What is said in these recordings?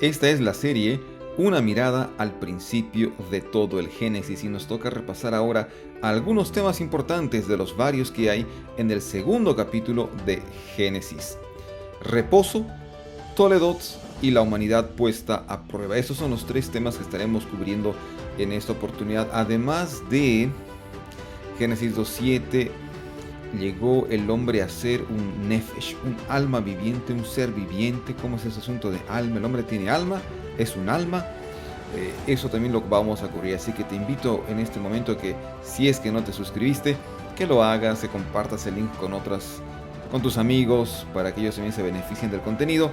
Esta es la serie Una mirada al principio de todo el Génesis y nos toca repasar ahora algunos temas importantes de los varios que hay en el segundo capítulo de Génesis. Reposo, Toledot y la humanidad puesta a prueba. Esos son los tres temas que estaremos cubriendo en esta oportunidad. Además de Génesis 2:7, llegó el hombre a ser un nefesh, un alma viviente, un ser viviente. ¿Cómo es ese asunto de alma? El hombre tiene alma, es un alma. Eso también lo vamos a cubrir. Así que te invito en este momento que, si es que no te suscribiste, que lo hagas, que compartas el link con tus amigos, para que ellos también se beneficien del contenido.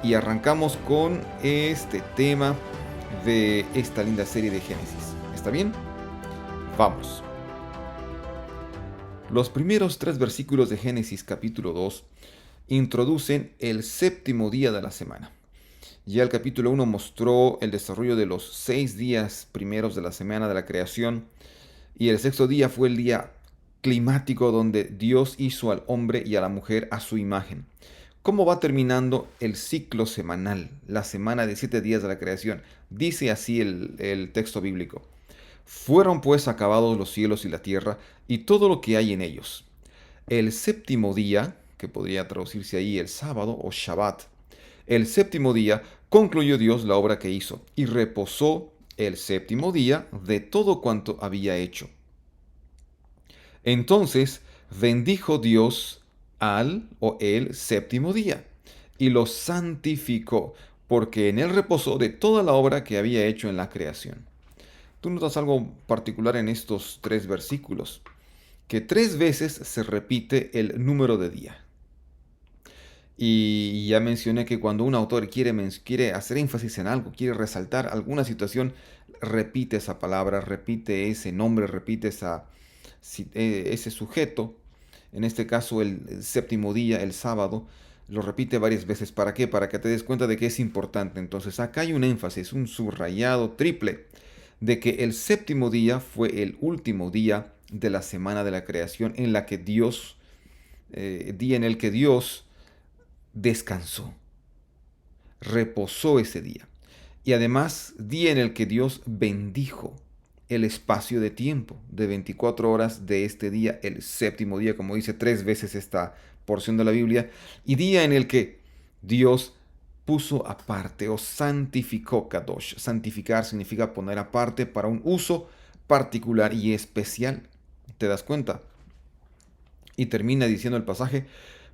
Y arrancamos con este tema de esta linda serie de Génesis. ¿Está bien? Vamos. Los primeros 3 versículos de Génesis capítulo 2 introducen el séptimo día de la semana. Ya el capítulo 1 mostró el desarrollo de los 6 días primeros de la semana de la creación, y el sexto día fue el día climático donde Dios hizo al hombre y a la mujer a su imagen. ¿Cómo va terminando el ciclo semanal, la semana de 7 días de la creación? Dice así el texto bíblico. Fueron pues acabados los cielos y la tierra y todo lo que hay en ellos. El séptimo día, que podría traducirse ahí el sábado o Shabbat, el séptimo día concluyó Dios la obra que hizo y reposó el séptimo día de todo cuanto había hecho. Entonces bendijo Dios al o el séptimo día y lo santificó, porque en él reposó de toda la obra que había hecho en la creación. Tú notas algo particular en estos 3 versículos, que 3 veces se repite el número de día. Y ya mencioné que cuando un autor quiere hacer énfasis en algo, quiere resaltar alguna situación, repite esa palabra, repite ese nombre, repite ese sujeto. En este caso, el séptimo día, el sábado, lo repite varias veces. ¿Para qué? Para que te des cuenta de que es importante. Entonces, acá hay un énfasis, un subrayado triple, de que el séptimo día fue el último día de la semana de la creación, en la que día en el que Dios descansó, reposó ese día. Y además, día en el que Dios bendijo el espacio de tiempo de 24 horas de este día, el séptimo día, como dice 3 veces esta porción de la Biblia, y día en el que Dios puso aparte o santificó Kadosh. Santificar significa poner aparte para un uso particular y especial. ¿Te das cuenta? Y termina diciendo el pasaje,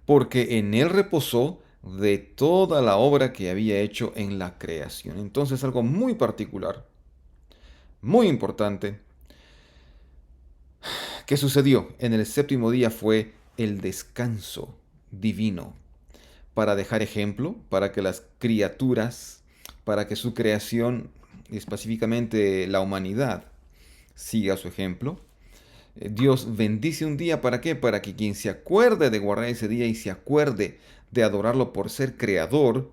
porque en él reposó de toda la obra que había hecho en la creación. Entonces algo muy particular, muy importante, que sucedió en el séptimo día fue el descanso divino, para dejar ejemplo, para que las criaturas, para que su creación, específicamente la humanidad, siga su ejemplo. Dios bendice un día, ¿para qué? Para que quien se acuerde de guardar ese día y se acuerde de adorarlo por ser creador,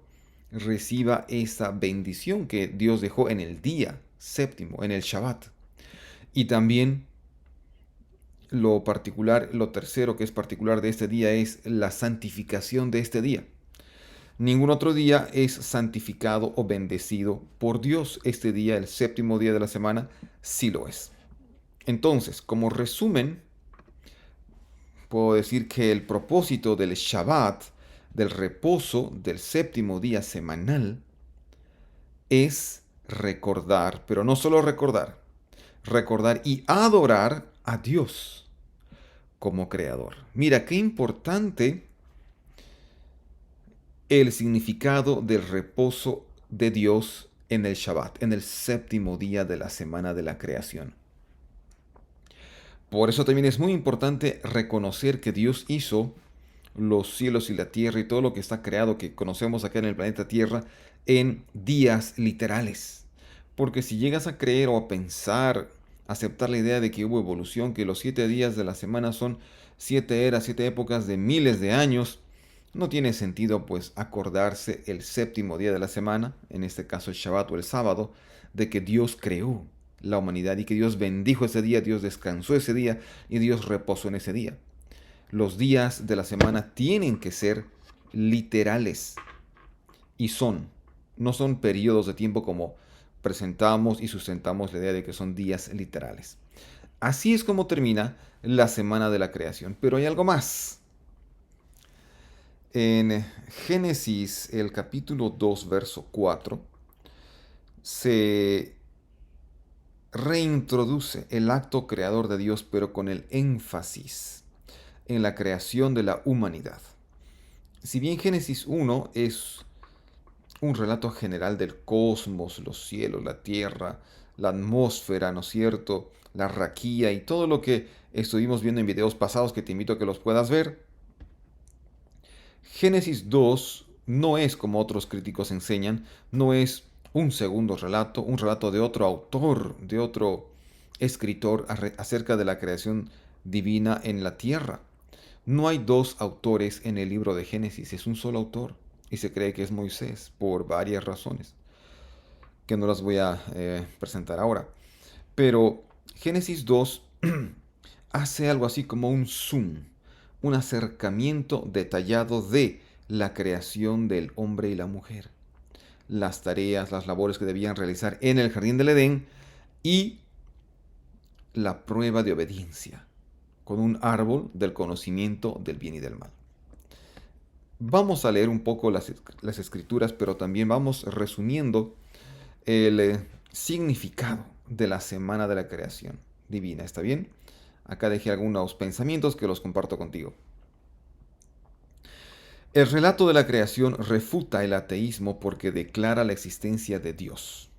reciba esa bendición que Dios dejó en el día séptimo, en el Shabbat. Y también lo particular, lo tercero que es particular de este día es la santificación de este día. Ningún otro día es santificado o bendecido por Dios. Este día, el séptimo día de la semana, sí lo es. Entonces, como resumen, puedo decir que el propósito del Shabbat, del reposo del séptimo día semanal, es recordar, pero no solo recordar, recordar y adorar a Dios como creador. Mira, qué importante el significado del reposo de Dios en el Shabbat, en el séptimo día de la semana de la creación. Por eso también es muy importante reconocer que Dios hizo los cielos y la tierra y todo lo que está creado, que conocemos acá en el planeta Tierra, en días literales. Porque si llegas a creer o a pensar, aceptar la idea de que hubo evolución, que los 7 días de la semana son 7 eras, 7 épocas de miles de años, no tiene sentido pues acordarse el séptimo día de la semana, en este caso el Shabbat o el sábado, de que Dios creó la humanidad y que Dios bendijo ese día, Dios descansó ese día y Dios reposó en ese día. Los días de la semana tienen que ser literales y son. No son periodos de tiempo como presentamos y sustentamos la idea de que son días literales. Así es como termina la semana de la creación. Pero hay algo más. En Génesis, el capítulo 2, verso 4, se reintroduce el acto creador de Dios, pero con el énfasis en la creación de la humanidad. Si bien Génesis 1 es un relato general del cosmos, los cielos, la tierra, la atmósfera, ¿no es cierto? La raquía y todo lo que estuvimos viendo en videos pasados que te invito a que los puedas ver. Génesis 2 no es, como otros críticos enseñan, no es un segundo relato, un relato de otro autor, de otro escritor acerca de la creación divina en la tierra. No hay dos autores en el libro de Génesis, es un solo autor y se cree que es Moisés por varias razones que no las voy a presentar ahora. Pero Génesis 2 hace algo así como un zoom, un acercamiento detallado de la creación del hombre y la mujer, las tareas, las labores que debían realizar en el jardín del Edén y la prueba de obediencia con un árbol del conocimiento del bien y del mal. Vamos a leer un poco las escrituras, pero también vamos resumiendo el significado de la semana de la creación divina. ¿Está bien? Acá dejé algunos pensamientos que los comparto contigo. El relato de la creación refuta el ateísmo porque declara la existencia de Dios.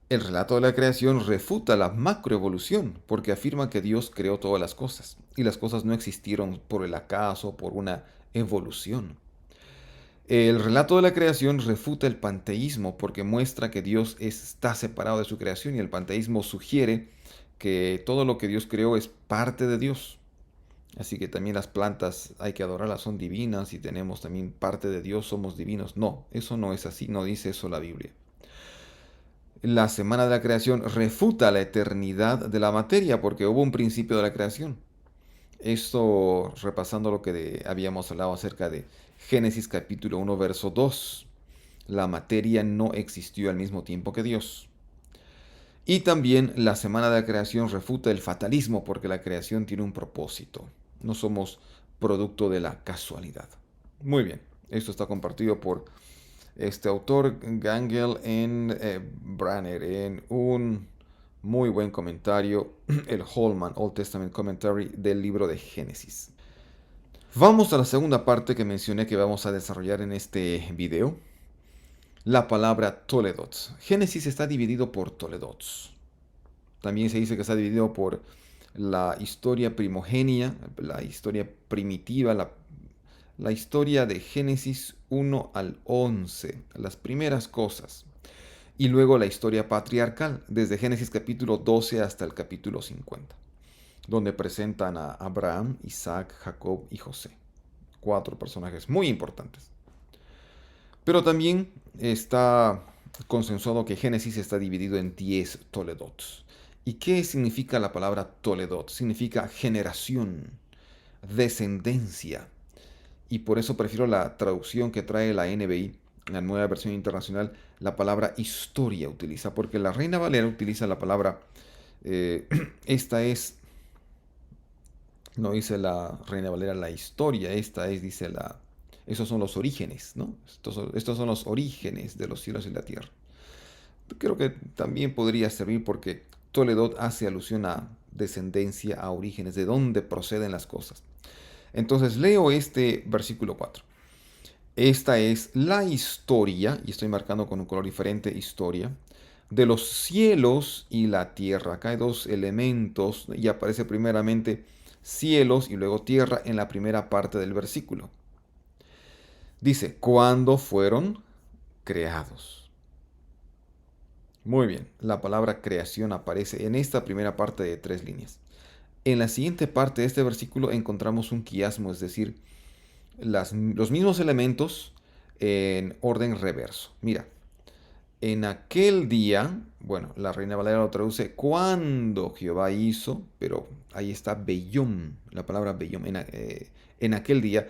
El relato de la creación refuta la macroevolución porque afirma que Dios creó todas las cosas y las cosas no existieron por el acaso, por una evolución. El relato de la creación refuta el panteísmo porque muestra que Dios está separado de su creación y el panteísmo sugiere que todo lo que Dios creó es parte de Dios. Así que también las plantas hay que adorarlas, son divinas y tenemos también parte de Dios, somos divinos. No, eso no es así, no dice eso la Biblia. La semana de la creación refuta la eternidad de la materia porque hubo un principio de la creación. Esto repasando lo que habíamos hablado acerca de Génesis capítulo 1, verso 2. La materia no existió al mismo tiempo que Dios. Y también la semana de la creación refuta el fatalismo porque la creación tiene un propósito. No somos producto de la casualidad. Muy bien, esto está compartido por este autor Gangel en Branner en un muy buen comentario, el Holman Old Testament Commentary del libro de Génesis. Vamos a la segunda parte que mencioné que vamos a desarrollar en este video. La palabra Toledot. Génesis está dividido por Toledot. También se dice que está dividido por la historia primogenia, la historia primitiva, la historia de Génesis 1 al 11, las primeras cosas. Y luego la historia patriarcal, desde Génesis capítulo 12 hasta el capítulo 50, donde presentan a Abraham, Isaac, Jacob y José. 4 personajes muy importantes. Pero también está consensuado que Génesis está dividido en 10 Toledot. ¿Y qué significa la palabra Toledot? Significa generación, descendencia. Y por eso prefiero la traducción que trae la NBI, la nueva versión internacional, la palabra historia utiliza, porque la Reina Valera utiliza la palabra, esta es, no dice la Reina Valera la historia, esta es, dice la, esos son los orígenes, ¿no? Estos son los orígenes de los cielos y la tierra. Creo que también podría servir porque Toledot hace alusión a descendencia, a orígenes, de dónde proceden las cosas. Entonces leo este versículo 4. Esta es la historia, y estoy marcando con un color diferente, historia, de los cielos y la tierra. Acá hay dos elementos y aparece primeramente cielos y luego tierra en la primera parte del versículo. Dice, ¿cuándo fueron creados? Muy bien, la palabra creación aparece en esta primera parte de 3 líneas. En la siguiente parte de este versículo encontramos un quiasmo, es decir, los mismos elementos en orden reverso. Mira, en aquel día, bueno, la Reina Valera lo traduce cuando Jehová hizo, pero ahí está Beyom, la palabra Beyom, en aquel día,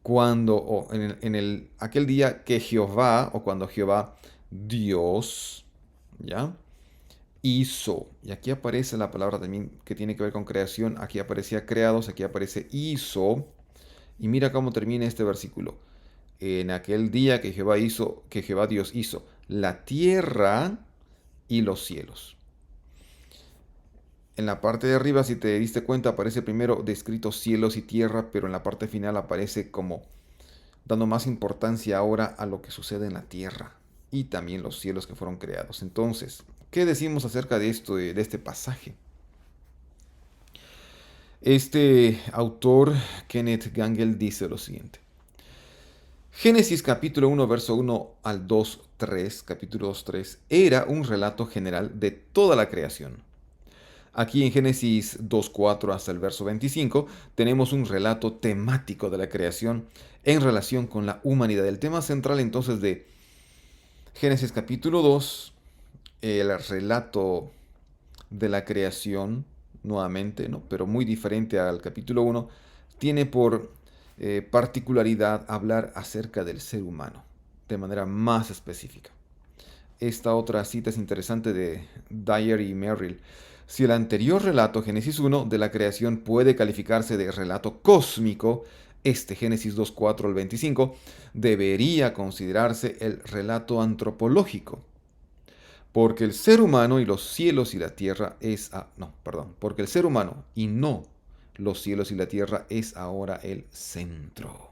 cuando, o aquel día que Jehová, o cuando Jehová, Dios, ¿ya? Hizo. Y aquí aparece la palabra también que tiene que ver con creación. Aquí aparecía creados, aquí aparece hizo. Y mira cómo termina este versículo. En aquel día que Jehová hizo, que Jehová Dios hizo la tierra y los cielos. En la parte de arriba, si te diste cuenta, aparece primero descrito cielos y tierra, pero en la parte final aparece como dando más importancia ahora a lo que sucede en la tierra y también los cielos que fueron creados. Entonces, ¿qué decimos acerca de esto, de este pasaje? Este autor, Kenneth Gangel, dice lo siguiente. Génesis capítulo 1, verso 1 al 2, 3, capítulo 2, 3, era un relato general de toda la creación. Aquí en Génesis 2.4 hasta el verso 25 tenemos un relato temático de la creación en relación con la humanidad. El tema central entonces de Génesis capítulo 2, el relato de la creación, nuevamente, ¿no? Pero muy diferente al capítulo 1, tiene por particularidad hablar acerca del ser humano, de manera más específica. Esta otra cita es interesante de Dyer y Merrill. Si el anterior relato, Génesis 1, de la creación puede calificarse de relato cósmico, este Génesis 2.4 al 25 debería considerarse el relato antropológico. Porque el ser humano y los cielos y la tierra es... porque el ser humano y no los cielos y la tierra es ahora el centro.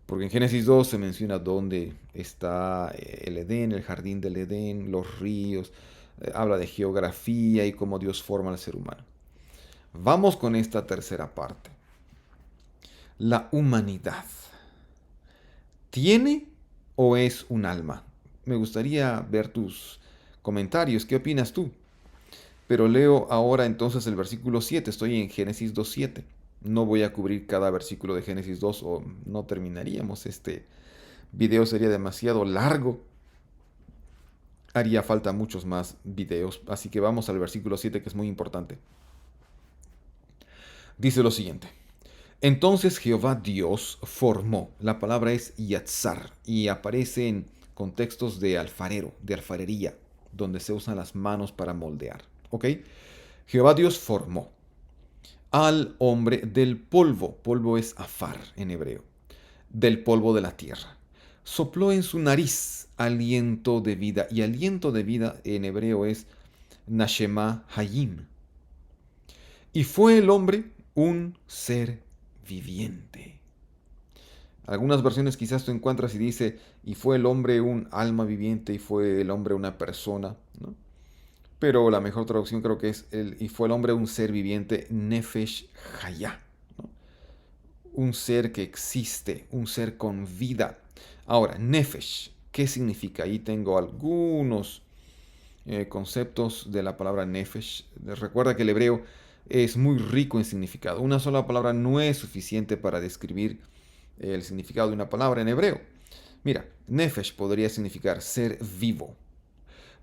Porque en Génesis 2 se menciona dónde está el Edén, el jardín del Edén, los ríos, habla de geografía y cómo Dios forma al ser humano. Vamos con esta tercera parte. La humanidad. ¿Tiene o es un alma? Me gustaría ver tus comentarios. ¿Qué opinas tú? Pero leo ahora entonces el versículo 7. Estoy en Génesis 2.7. No voy a cubrir cada versículo de Génesis 2 o no terminaríamos. Este video sería demasiado largo. Haría falta muchos más videos. Así que vamos al versículo 7 que es muy importante. Dice lo siguiente. Entonces Jehová Dios formó. La palabra es yatzar y aparece en contextos de alfarero, de alfarería, donde se usan las manos para moldear. ¿Ok? Jehová Dios formó al hombre del polvo. Polvo es afar en hebreo. Del polvo de la tierra. Sopló en su nariz aliento de vida. Y aliento de vida en hebreo es Nashema Hayim. Y fue el hombre un ser viviente. Algunas versiones quizás tú encuentras y dice, y fue el hombre un alma viviente y fue el hombre una persona, ¿no? Pero la mejor traducción creo que es, y fue el hombre un ser viviente, Nefesh Hayah, ¿no? Un ser que existe, un ser con vida. Ahora, Nefesh, ¿qué significa? Ahí tengo algunos conceptos de la palabra Nefesh. Recuerda que el hebreo es muy rico en significado. Una sola palabra no es suficiente para describir el significado de una palabra en hebreo. Mira, Nefesh podría significar ser vivo,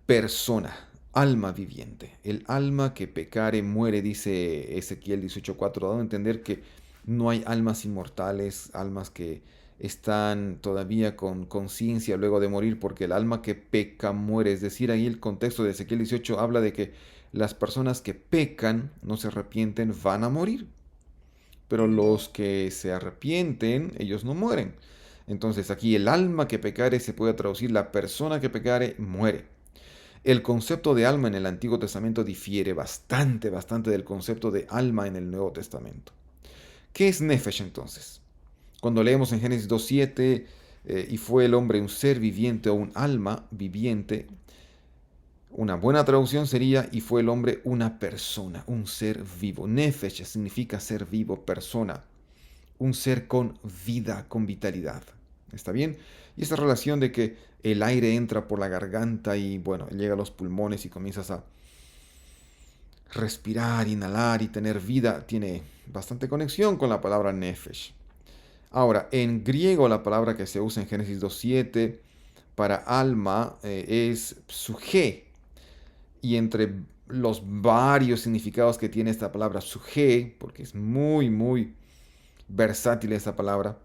persona, alma viviente. El alma que pecare muere, dice Ezequiel 18:4, dando a entender que no hay almas inmortales, almas que están todavía con conciencia luego de morir, porque el alma que peca muere. Es decir, ahí el contexto de Ezequiel 18 habla de que las personas que pecan, no se arrepienten, van a morir. Pero los que se arrepienten, ellos no mueren. Entonces aquí el alma que pecare se puede traducir la persona que pecare muere. El concepto de alma en el Antiguo Testamento difiere bastante del concepto de alma en el Nuevo Testamento. ¿Qué es Nefesh entonces? Cuando leemos en Génesis 2.7, y fue el hombre un ser viviente o un alma viviente, una buena traducción sería, y fue el hombre una persona, un ser vivo. Nefesh significa ser vivo, persona, un ser con vida, con vitalidad. ¿Está bien? Y esta relación de que el aire entra por la garganta y, bueno, llega a los pulmones y comienzas a respirar, inhalar y tener vida, tiene bastante conexión con la palabra nefesh. Ahora, en griego la palabra que se usa en Génesis 2.7 para alma es suje. Y entre los varios significados que tiene esta palabra suje, porque es muy versátil esa palabra.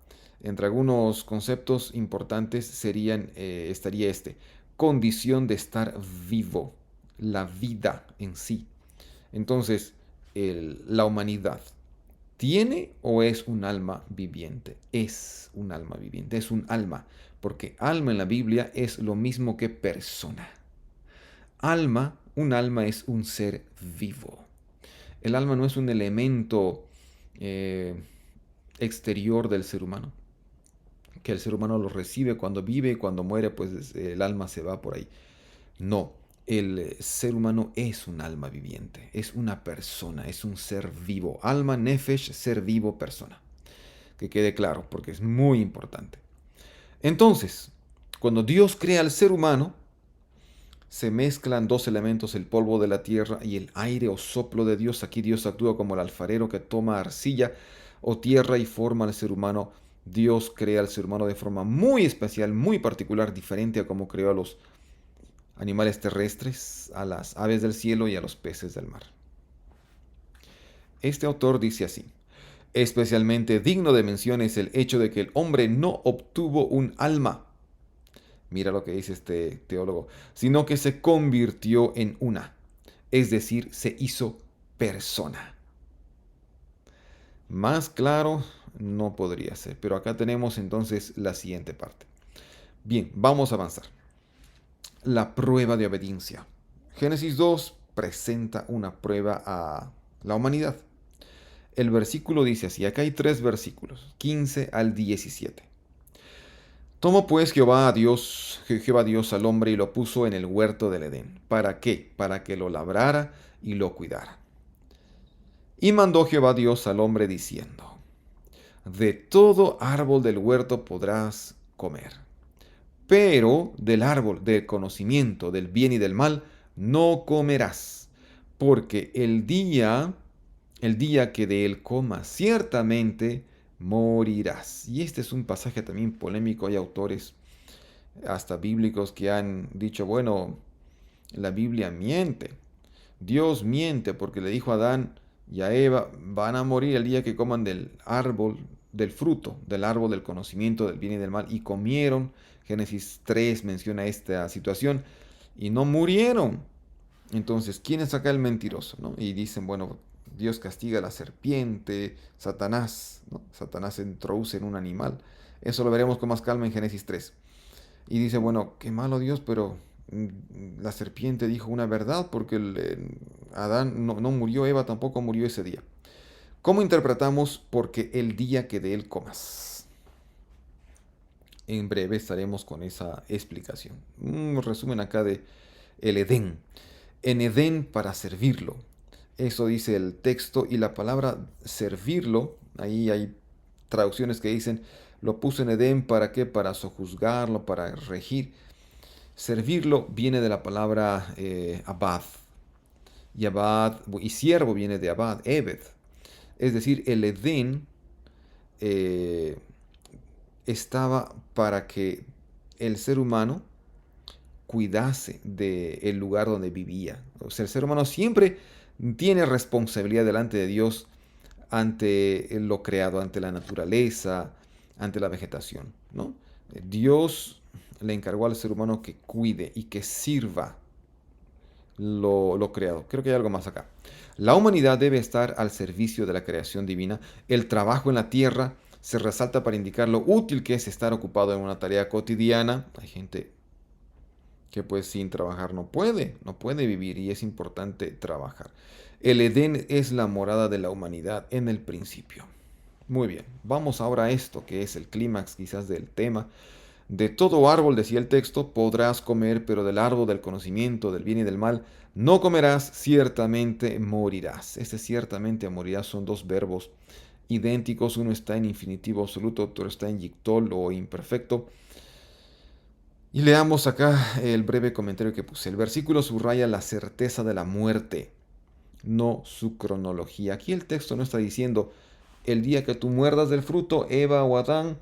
Entre algunos conceptos importantes estaría condición de estar vivo, la vida en sí. Entonces, la humanidad, ¿tiene o es un alma viviente? Es un alma viviente, es un alma, porque alma en la Biblia es lo mismo que persona. Un alma es un ser vivo. El alma no es un elemento eh, exterior del ser humano, que el ser humano lo recibe cuando vive y cuando muere, pues el alma se va por ahí. No, el ser humano es un alma viviente, es una persona, es un ser vivo. Alma, nefesh, ser vivo, persona. Que quede claro, porque es muy importante. Entonces, cuando Dios crea al ser humano, se mezclan dos elementos, el polvo de la tierra y el aire o soplo de Dios. Aquí Dios actúa como el alfarero que toma arcilla o tierra y forma al ser humano. Dios crea al ser humano de forma muy especial, muy particular, diferente a como creó a los animales terrestres, a las aves del cielo y a los peces del mar. Este autor dice así: especialmente digno de mención es el hecho de que el hombre no obtuvo un alma. Mira lo que dice este teólogo, sino que se convirtió en una, es decir, se hizo persona. Más claro no podría ser, pero acá tenemos entonces la siguiente parte. Bien, vamos a avanzar. La prueba de obediencia. Génesis 2 presenta una prueba a la humanidad. El versículo dice así, acá hay tres versículos, 15 al 17. Tomó pues Jehová Dios al hombre y lo puso en el huerto del Edén. ¿Para qué? Para que lo labrara y lo cuidara. Y mandó Jehová Dios al hombre diciendo, de todo árbol del huerto podrás comer, pero del árbol del conocimiento del bien y del mal no comerás, porque el día que de él comas, ciertamente morirás. Y este es un pasaje también polémico. Hay autores hasta bíblicos que han dicho, bueno, la Biblia miente. Dios miente porque le dijo a Adán y a Eva, van a morir el día que coman del árbol, del fruto, del árbol del conocimiento del bien y del mal. Y comieron. Génesis 3 menciona esta situación y no murieron. Entonces, ¿quién es acá el mentiroso? ¿No? Y dicen, bueno, Dios castiga a la serpiente, Satanás, ¿no? Satanás se introduce en un animal. Eso lo veremos con más calma en Génesis 3. Y dice, bueno, qué malo Dios, pero la serpiente dijo una verdad porque Adán no murió, Eva tampoco murió ese día. ¿Cómo interpretamos porque el día que de él comas? En breve estaremos con esa explicación. Un resumen acá de el Edén. En Edén para servirlo. Eso dice el texto y la palabra servirlo, ahí hay traducciones que dicen, lo puso en Edén para qué, para sojuzgarlo, para regir. Servirlo viene de la palabra abad. Y abad, y siervo viene de abad, ebed. Es decir, el Edén eh, estaba para que el ser humano cuidase del lugar donde vivía. O sea, el ser humano siempre tiene responsabilidad delante de Dios ante lo creado, ante la naturaleza, ante la vegetación, ¿no? Dios le encargó al ser humano que cuide y que sirva lo creado. Creo que hay algo más acá. La humanidad debe estar al servicio de la creación divina. El trabajo en la tierra se resalta para indicar lo útil que es estar ocupado en una tarea cotidiana. Hay gente que pues sin trabajar no puede vivir y es importante trabajar. El Edén es la morada de la humanidad en el principio. Muy bien, vamos ahora a esto que es el clímax quizás del tema. De todo árbol, decía el texto, podrás comer, pero del árbol del conocimiento del bien y del mal no comerás, ciertamente morirás. Este ciertamente morirás son dos verbos idénticos, uno está en infinitivo absoluto, otro está en yictol o imperfecto. Y leamos acá el breve comentario que puse. El versículo subraya la certeza de la muerte, no su cronología. Aquí el texto no está diciendo el día que tú muerdas del fruto, Eva o Adán,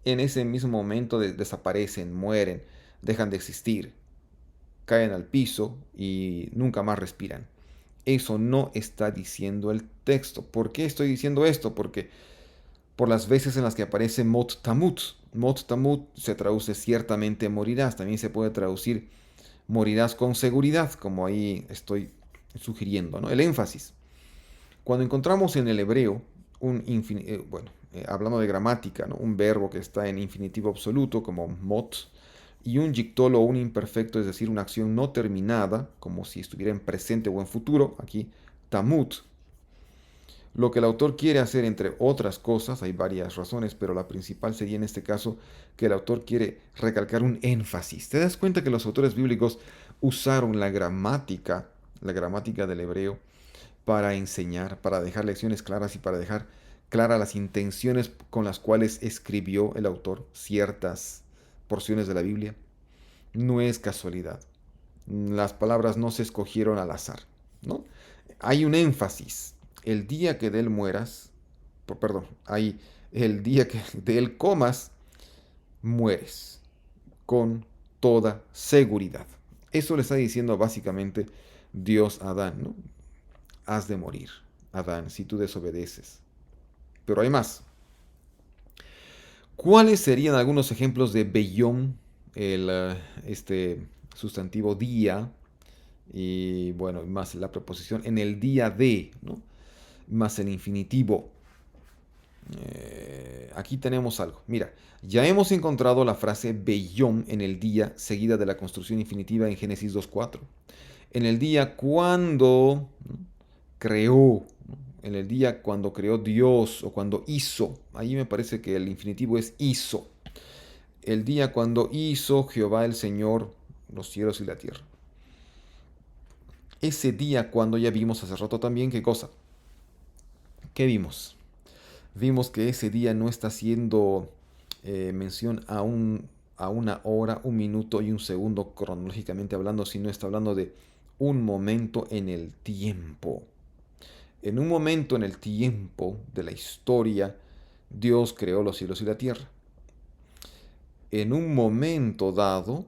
en ese mismo momento desaparecen, mueren, dejan de existir, caen al piso y nunca más respiran. Eso no está diciendo el texto. ¿Por qué estoy diciendo esto? Porque por las veces en las que aparece mot tamut. Mot tamut se traduce ciertamente morirás. También se puede traducir morirás con seguridad, como ahí estoy sugiriendo, ¿no? El énfasis. Cuando encontramos en el hebreo hablando de gramática, ¿no? Un verbo que está en infinitivo absoluto, como mot, y un yictolo o un imperfecto, es decir, una acción no terminada, como si estuviera en presente o en futuro, aquí tamut. Lo que el autor quiere hacer, entre otras cosas, hay varias razones, pero la principal sería en este caso que el autor quiere recalcar un énfasis. ¿Te das cuenta que los autores bíblicos usaron la gramática del hebreo, para enseñar, para dejar lecciones claras y para dejar claras las intenciones con las cuales escribió el autor ciertas porciones de la Biblia? No es casualidad. Las palabras no se escogieron al azar, ¿no? Hay un énfasis. El día que de él mueras, perdón, hay el día que de él comas, mueres con toda seguridad. Eso le está diciendo básicamente Dios a Adán, ¿no? Has de morir, Adán, si tú desobedeces. Pero hay más. ¿Cuáles serían algunos ejemplos de beyom, este sustantivo día, y bueno, más la preposición en el día de, ¿no? Más el infinitivo? Aquí tenemos algo. Mira, ya hemos encontrado la frase beyom en el día, seguida de la construcción infinitiva en Génesis 2.4. En el día cuando, ¿no?, creó, ¿no? En el día cuando creó Dios o cuando hizo. Ahí me parece que el infinitivo es hizo. El día cuando hizo Jehová el Señor los cielos y la tierra. Ese día cuando ya vimos hace rato también, ¿qué cosa? ¿Qué vimos? Vimos que ese día no está haciendo mención a una hora, un minuto y un segundo cronológicamente hablando, sino está hablando de un momento en el tiempo. En un momento en el tiempo de la historia, Dios creó los cielos y la tierra. En un momento dado,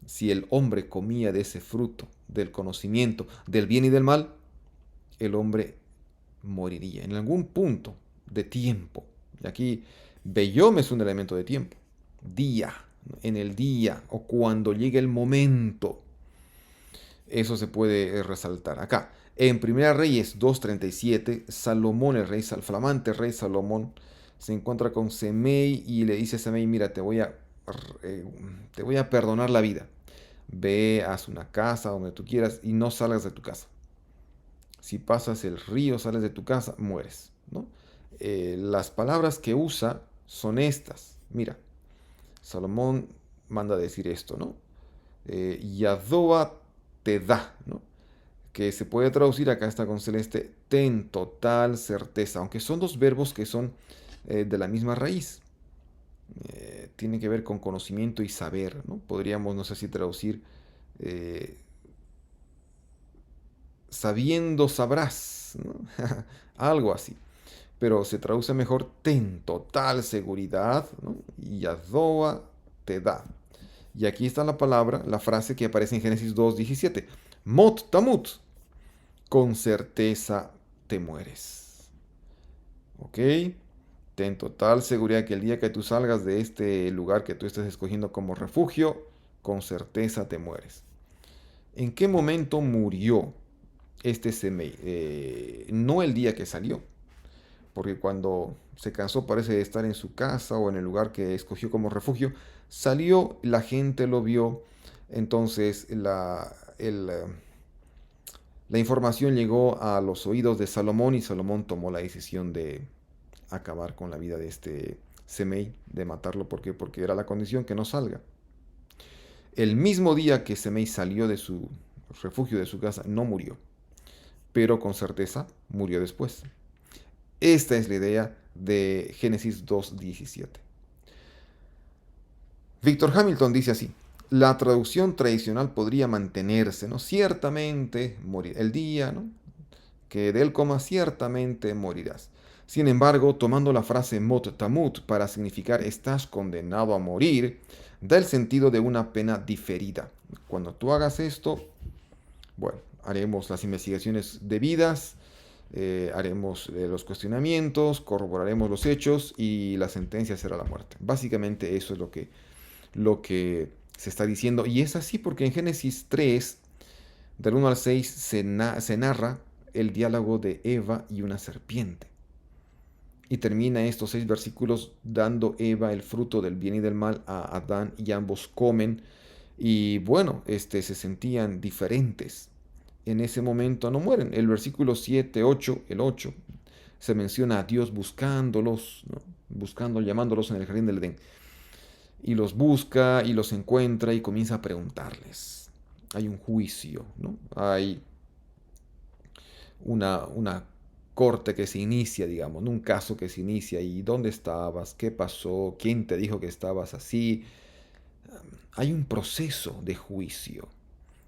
si el hombre comía de ese fruto, del conocimiento, del bien y del mal, el hombre moriría en algún punto de tiempo. Y aquí, Beyom es un elemento de tiempo. Día, en el día o cuando llegue el momento. Eso se puede resaltar acá. En Primera Reyes 2.37, Salomón, el flamante rey Salomón, se encuentra con Semei y le dice a Semei: mira, te voy a perdonar la vida. Ve, haz una casa donde tú quieras y no salgas de tu casa. Si pasas el río, sales de tu casa, mueres, ¿no? Las palabras que usa son estas. Mira, Salomón manda a decir esto, ¿no? Yadoa te da, ¿no? Que se puede traducir, acá está con celeste, ten total certeza, aunque son dos verbos que son de la misma raíz. Tiene que ver con conocimiento y saber, ¿no? Podríamos, no sé si traducir, eh, sabiendo sabrás, ¿no? Algo así. Pero se traduce mejor ten total seguridad, ¿no? Y Yadoa te da. Y aquí está la palabra, la frase que aparece en Génesis 2.17. Mot tamut, con certeza te mueres. ¿Ok? Ten total seguridad que el día que tú salgas de este lugar que tú estás escogiendo como refugio, con certeza te mueres. ¿En qué momento murió este Semei? No el día que salió, porque cuando se cansó, parece, de estar en su casa o en el lugar que escogió como refugio, salió, la gente lo vio, entonces la información llegó a los oídos de Salomón y Salomón tomó la decisión de acabar con la vida de este Semei, de matarlo. ¿Por qué? Porque era la condición que no salga. El mismo día que Semei salió de su refugio, de su casa, no murió, pero con certeza murió después. Esta es la idea de Génesis 2.17. Víctor Hamilton dice así: la traducción tradicional podría mantenerse, ¿no? Ciertamente morir. El día, ¿no?, que de él comas, ciertamente morirás. Sin embargo, tomando la frase mot tamut para significar estás condenado a morir, da el sentido de una pena diferida. Cuando tú hagas esto, bueno, haremos las investigaciones debidas, haremos los cuestionamientos, corroboraremos los hechos y la sentencia será la muerte. Básicamente eso es lo que se está diciendo. Y es así porque en Génesis 3, del 1 al 6, se narra el diálogo de Eva y una serpiente. Y termina estos 6 versículos dando Eva el fruto del bien y del mal a Adán y ambos comen. Y bueno, se sentían diferentes. En ese momento no mueren. El versículo 7, 8, el 8, se menciona a Dios buscándolos, ¿no? Buscando, llamándolos en el jardín del Edén. Y los busca y los encuentra y comienza a preguntarles. Hay un juicio, ¿no? Hay una corte que se inicia, digamos, ¿no? Un caso que se inicia. ¿Y dónde estabas? ¿Qué pasó? ¿Quién te dijo que estabas así? Hay un proceso de juicio.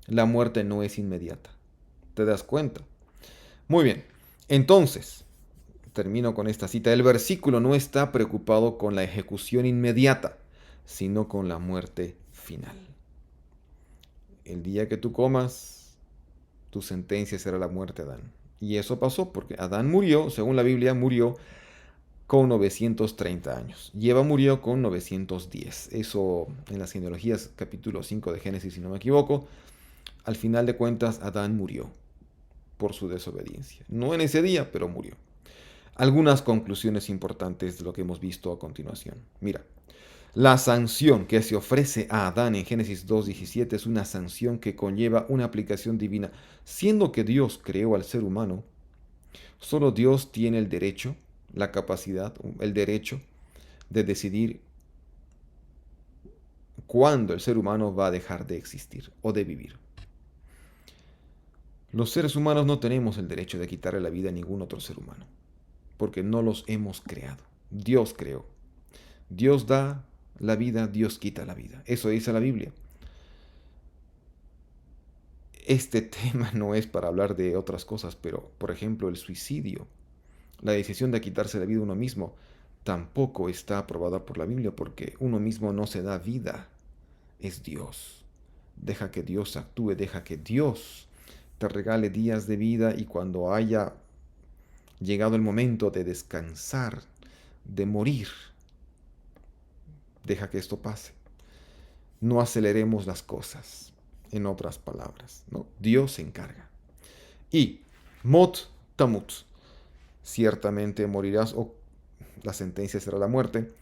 La muerte no es inmediata. ¿Te das cuenta? Muy bien. Entonces, termino con esta cita. El versículo no está preocupado con la ejecución inmediata, sino con la muerte final. El día que tú comas, tu sentencia será la muerte, Adán. Y eso pasó porque Adán murió, según la Biblia, murió con 930 años. Y Eva murió con 910. Eso en las genealogías, capítulo 5 de Génesis, si no me equivoco. Al final de cuentas, Adán murió por su desobediencia. No en ese día, pero murió. Algunas conclusiones importantes de lo que hemos visto a continuación. Mira, la sanción que se ofrece a Adán en Génesis 2:17 es una sanción que conlleva una aplicación divina. Siendo que Dios creó al ser humano, solo Dios tiene el derecho, la capacidad, el derecho de decidir cuándo el ser humano va a dejar de existir o de vivir. Los seres humanos no tenemos el derecho de quitarle la vida a ningún otro ser humano, porque no los hemos creado. Dios creó. Dios da la vida, Dios quita la vida. Eso dice la Biblia. Este tema no es para hablar de otras cosas, pero por ejemplo el suicidio, la decisión de quitarse la vida a uno mismo, tampoco está aprobada por la Biblia porque uno mismo no se da vida, es Dios. Deja que Dios actúe, deja que Dios te regale días de vida y cuando haya llegado el momento de descansar, de morir, deja que esto pase. No aceleremos las cosas, en otras palabras, ¿no? Dios se encarga. Y Mot Tamut, ciertamente morirás o la sentencia será la muerte,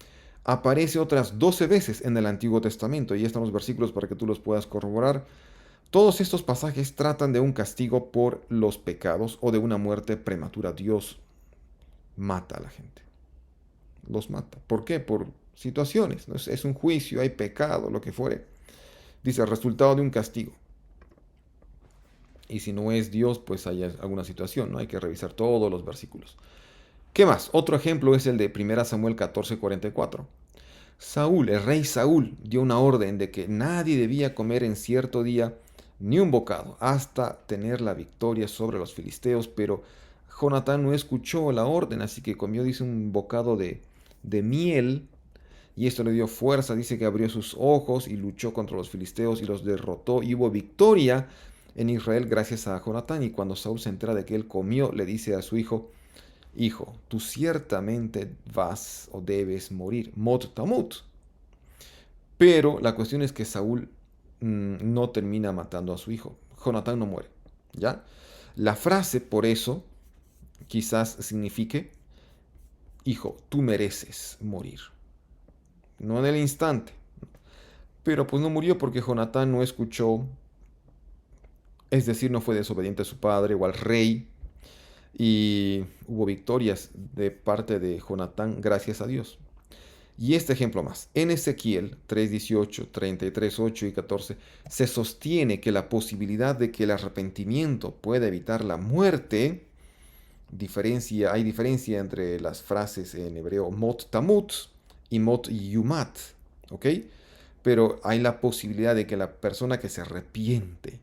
aparece otras 12 veces en el Antiguo Testamento y están los versículos para que tú los puedas corroborar. Todos estos pasajes tratan de un castigo por los pecados o de una muerte prematura. Dios mata a la gente. Los mata. ¿Por qué? Por situaciones. ¿No? Es un juicio, hay pecado, lo que fuere. Dice, el resultado de un castigo. Y si no es Dios, pues hay alguna situación, ¿no? Hay que revisar todos los versículos. ¿Qué más? Otro ejemplo es el de 1 Samuel 14:44. Saúl, el rey Saúl, dio una orden de que nadie debía comer en cierto día ni un bocado hasta tener la victoria sobre los filisteos, pero Jonatán no escuchó la orden, así que comió, dice, un bocado de miel y esto le dio fuerza, dice que abrió sus ojos y luchó contra los filisteos y los derrotó y hubo victoria en Israel gracias a Jonatán. Y cuando Saúl se entera de que él comió, le dice a su hijo, hijo, tú ciertamente vas o debes morir, mot tamut. Pero la cuestión es que Saúl no termina matando a su hijo. Jonatán no muere, ¿ya? La frase, por eso, quizás signifique, hijo, tú mereces morir. No en el instante. Pero pues no murió porque Jonatán no escuchó, es decir, no fue desobediente a su padre o al rey. Y hubo victorias de parte de Jonatán gracias a Dios. Y este ejemplo más. En Ezequiel 3:18, 33:8 y 14 se sostiene que la posibilidad de que el arrepentimiento pueda evitar la muerte, hay diferencia entre las frases en hebreo mot tamut y mot yumat, ¿ok? Pero hay la posibilidad de que la persona que se arrepiente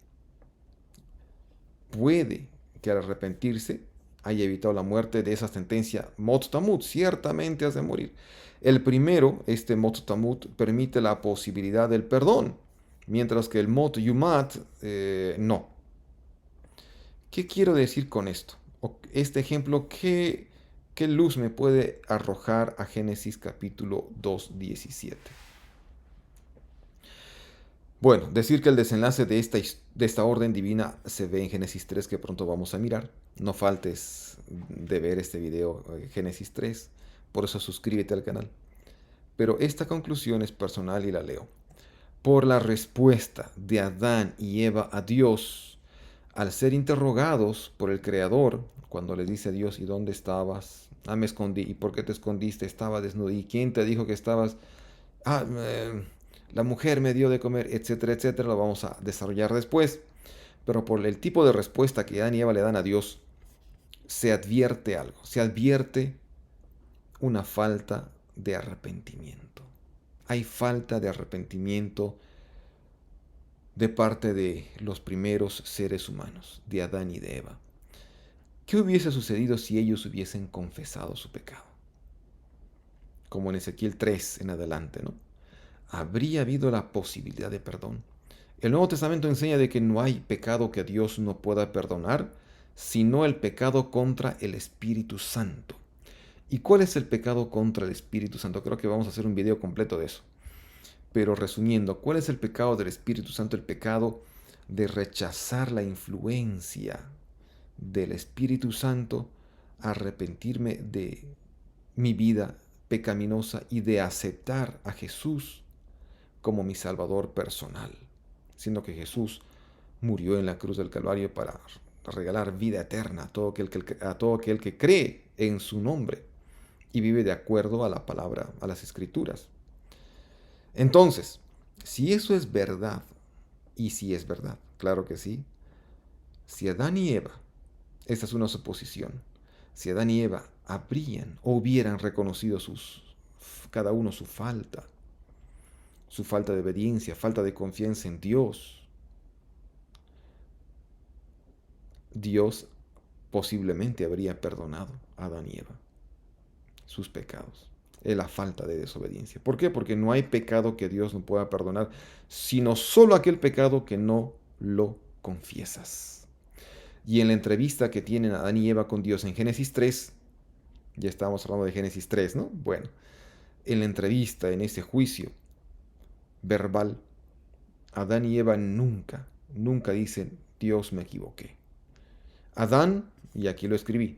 puede que al arrepentirse haya evitado la muerte de esa sentencia mot tamut, ciertamente has de morir. El primero, este mot tamut, permite la posibilidad del perdón, mientras que el mot yumat no. ¿Qué quiero decir con esto? este ejemplo, ¿qué luz me puede arrojar a Génesis capítulo 2:17? Bueno, decir que el desenlace de esta orden divina se ve en Génesis 3, que pronto vamos a mirar. No faltes de ver este video, Génesis 3, por eso suscríbete al canal. Pero esta conclusión es personal y la leo. Por la respuesta de Adán y Eva a Dios, al ser interrogados por el Creador, cuando le dice a Dios, ¿y dónde estabas? Ah, me escondí. ¿Y por qué te escondiste? Estaba desnudo. ¿Y quién te dijo que estabas? Ah, la mujer me dio de comer, etcétera, etcétera. Lo vamos a desarrollar después. Pero por el tipo de respuesta que Adán y Eva le dan a Dios, se advierte algo. Se advierte una falta de arrepentimiento. Hay falta de arrepentimiento de parte de los primeros seres humanos, de Adán y de Eva. ¿Qué hubiese sucedido si ellos hubiesen confesado su pecado? Como en Ezequiel 3 en adelante, ¿no? Habría habido la posibilidad de perdón. El Nuevo Testamento enseña de que no hay pecado que Dios no pueda perdonar, sino el pecado contra el Espíritu Santo. ¿Y cuál es el pecado contra el Espíritu Santo? Creo que vamos a hacer un video completo de eso. Pero resumiendo, ¿cuál es el pecado del Espíritu Santo? El pecado de rechazar la influencia del Espíritu Santo, arrepentirme de mi vida pecaminosa y de aceptar a Jesús como mi Salvador personal, siendo que Jesús murió en la cruz del Calvario para regalar vida eterna a todo aquel que cree en su nombre y vive de acuerdo a la palabra, a las Escrituras. Entonces, si eso es verdad, y si es verdad, claro que sí, si Adán y Eva, esta es una suposición, si Adán y Eva habrían o hubieran reconocido cada uno su falta de obediencia, falta de confianza en Dios, Dios posiblemente habría perdonado a Adán y Eva sus pecados. Es la falta de desobediencia. ¿Por qué? Porque no hay pecado que Dios no pueda perdonar, sino solo aquel pecado que no lo confiesas. Y en la entrevista que tienen Adán y Eva con Dios en Génesis 3, ya estábamos hablando de Génesis 3, ¿no? Bueno, en la entrevista, en ese juicio verbal, Adán y Eva nunca dicen, Dios, me equivoqué. Adán, y aquí lo escribí,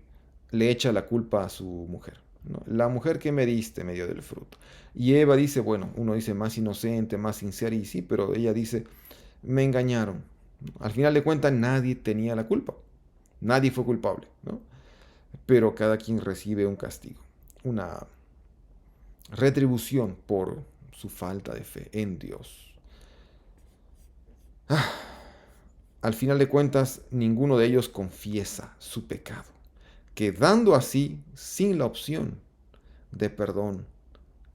le echa la culpa a su mujer, ¿no? La mujer que me diste me dio del fruto. Y Eva dice, bueno, uno dice más inocente, más sincera, y sí, pero ella dice, me engañaron. Al final de cuentas, nadie tenía la culpa. Nadie fue culpable, ¿no? Pero cada quien recibe un castigo, una retribución por su falta de fe en Dios. Al final de cuentas, ninguno de ellos confiesa su pecado, quedando así sin la opción de perdón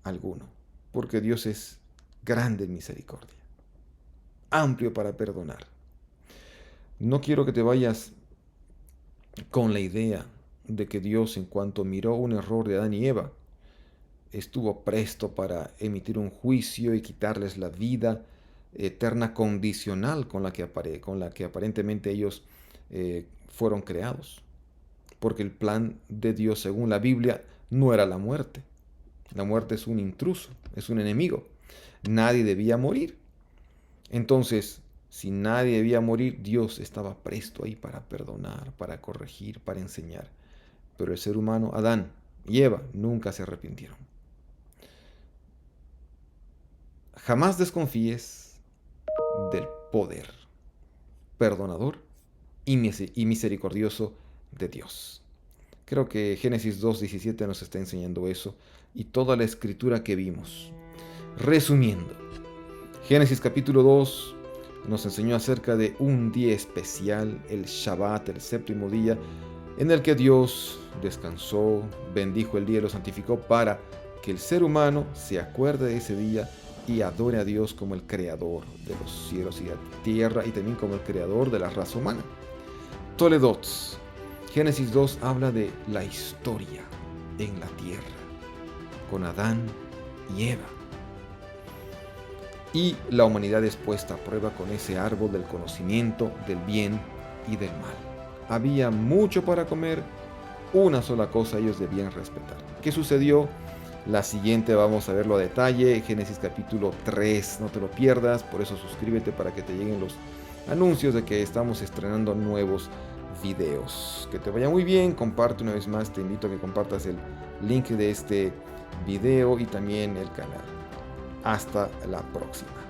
alguno, porque Dios es grande en misericordia, amplio para perdonar. No quiero que te vayas con la idea de que Dios, en cuanto miró un error de Adán y Eva, estuvo presto para emitir un juicio y quitarles la vida eterna condicional con la que aparentemente ellos fueron creados. Porque el plan de Dios, según la Biblia, no era la muerte. La muerte es un intruso, es un enemigo. Nadie debía morir. Entonces, si nadie debía morir, Dios estaba presto ahí para perdonar, para corregir, para enseñar. Pero el ser humano, Adán y Eva, nunca se arrepintieron. Jamás desconfíes del poder perdonador y misericordioso de Dios. Creo que Génesis 2:17 nos está enseñando eso y toda la escritura que vimos. Resumiendo, Génesis capítulo 2 nos enseñó acerca de un día especial, el Shabbat, el séptimo día, en el que Dios descansó, bendijo el día y lo santificó para que el ser humano se acuerde de ese día y adore a Dios como el creador de los cielos y la tierra y también como el creador de la raza humana. Toledot. Génesis 2 habla de la historia en la tierra, con Adán y Eva. Y la humanidad es puesta a prueba con ese árbol del conocimiento del bien y del mal. había mucho para comer, una sola cosa ellos debían respetar. ¿Qué sucedió? La siguiente vamos a verlo a detalle, Génesis capítulo 3, no te lo pierdas, por eso suscríbete para que te lleguen los anuncios de que estamos estrenando nuevos videos. Que te vaya muy bien, comparte una vez más, te invito a que compartas el link de este video y también el canal. Hasta la próxima.